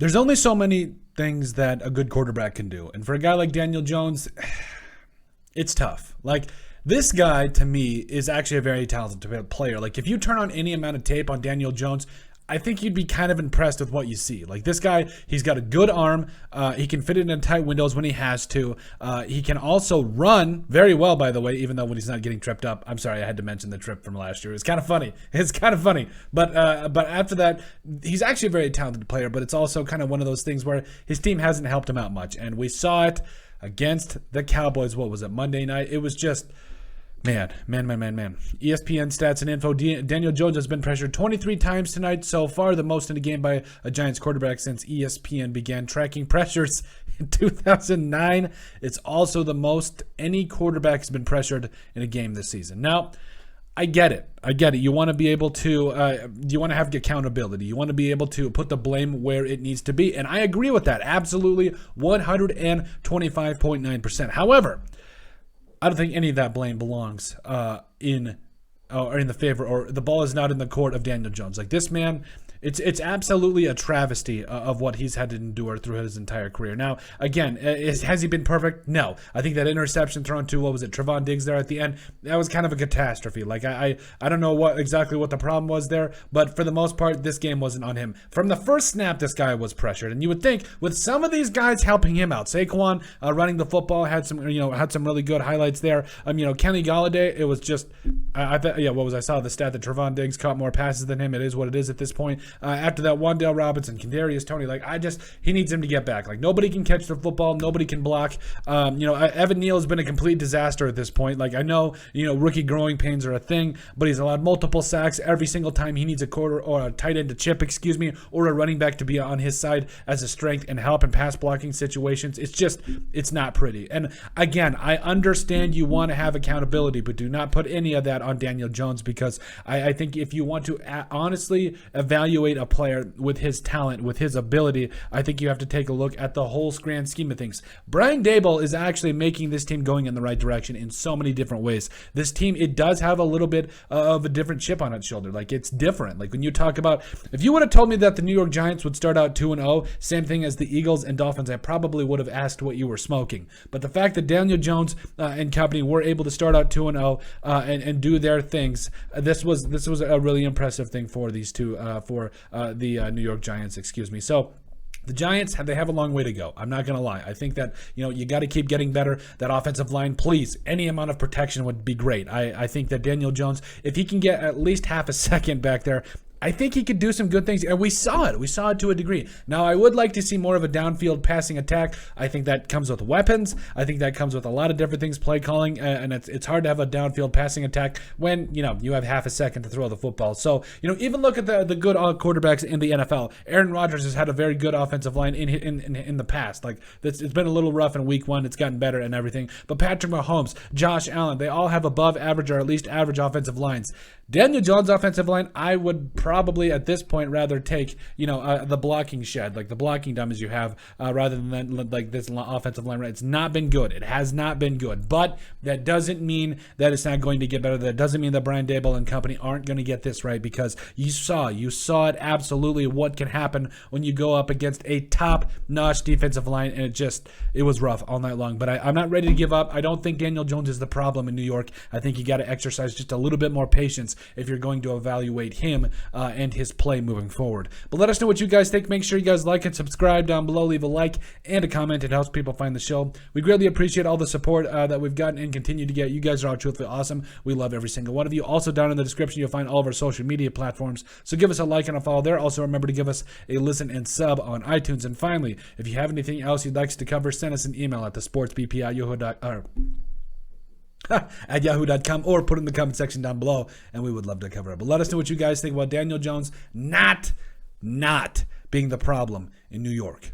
there's only so many things that a good quarterback can do. And for a guy like Daniel Jones, it's tough. Like, this guy, to me, is actually a very talented player. Like, if you turn on any amount of tape on Daniel Jones, I think you'd be kind of impressed with what you see. Like, this guy, he's got a good arm. He can fit it in tight windows when he has to. He can also run very well, by the way, even though when he's not getting tripped up. I'm sorry, I had to mention the trip from last year. It's kind of funny. But after that, he's actually a very talented player, but it's also kind of one of those things where his team hasn't helped him out much. And we saw it against the Cowboys. What was it, Monday night? It was just... Man. ESPN stats and info. Daniel Jones has been pressured 23 times tonight so far, the most in a game by a Giants quarterback since ESPN began tracking pressures in 2009. It's also the most any quarterback has been pressured in a game this season. Now, I get it. You want to be able to, you want to have accountability. You want to be able to put the blame where it needs to be. And I agree with that. Absolutely 125.9%. However, I don't think any of that blame belongs in the favor, or the ball is not in the court of Daniel Jones. Like, this man, it's absolutely a travesty of what he's had to endure through his entire career. Now, again, has he been perfect? No. I think that interception thrown to, Trevon Diggs there at the end, that was kind of a catastrophe. Like, I don't know exactly what the problem was there, but for the most part, this game wasn't on him. From the first snap, this guy was pressured, and you would think with some of these guys helping him out, Saquon running the football had some really good highlights there. Kenny Golladay, it was just, I saw the stat that Trevon Diggs caught more passes than him. It is what it is at this point. After that, Wan'Dale Robinson, Kadarius Toney, he needs him to get back. Like, nobody can catch the football, nobody can block. Evan Neal has been a complete disaster at this point. Like, I know, rookie growing pains are a thing, but he's allowed multiple sacks every single time he needs a quarter or a tight end to chip, or a running back to be on his side as a strength and help in pass blocking situations. It's not pretty. And again, I understand you want to have accountability, but do not put any of that on Daniel Jones, because I think if you want to honestly evaluate a player with his talent, with his ability, I think you have to take a look at the whole grand scheme of things. Brian Daboll is actually making this team going in the right direction in so many different ways. This team, it does have a little bit of a different chip on its shoulder. Like, it's different. Like, when you talk about, if you would have told me that the New York Giants would start out 2-0, same thing as the Eagles and Dolphins, I probably would have asked what you were smoking. But the fact that Daniel Jones and company were able to start out 2-0 and do their things, this was a really impressive thing for these two, for the New York Giants, So the Giants, they have a long way to go. I'm not going to lie. I think that, you got to keep getting better. That offensive line, please, any amount of protection would be great. I think that Daniel Jones, if he can get at least half a second back there, I think he could do some good things, and we saw it. We saw it to a degree. Now, I would like to see more of a downfield passing attack. I think that comes with weapons. I think that comes with a lot of different things, play calling, and it's hard to have a downfield passing attack when, you have half a second to throw the football. So, even look at the good quarterbacks in the NFL. Aaron Rodgers has had a very good offensive line in the past. Like, it's been a little rough in week one. It's gotten better and everything. But Patrick Mahomes, Josh Allen, they all have above average or at least average offensive lines. Daniel Jones' offensive line, I would probably at this point rather take, the blocking shed, like the blocking dummies you have, rather than like this offensive line. Right? It's not been good. It has not been good. But that doesn't mean that it's not going to get better. That doesn't mean that Brian Daboll and company aren't going to get this right, because you saw it absolutely what can happen when you go up against a top-notch defensive line, and it was rough all night long. But I'm not ready to give up. I don't think Daniel Jones is the problem in New York. I think you got to exercise just a little bit more patience if you're going to evaluate him and his play moving forward. But let us know what you guys think. Make sure you guys like and subscribe down below. Leave a like and a comment. It helps people find the show. We greatly appreciate all the support that we've gotten and continue to get. You guys are all truthfully awesome. We love every single one of you. Also, down in the description, you'll find all of our social media platforms. So give us a like and a follow there. Also, remember to give us a listen and sub on iTunes. And finally, if you have anything else you'd like us to cover, send us an email at at yahoo.com, or put it in the comment section down below, and we would love to cover it. But let us know what you guys think about Daniel Jones not being the problem in New York.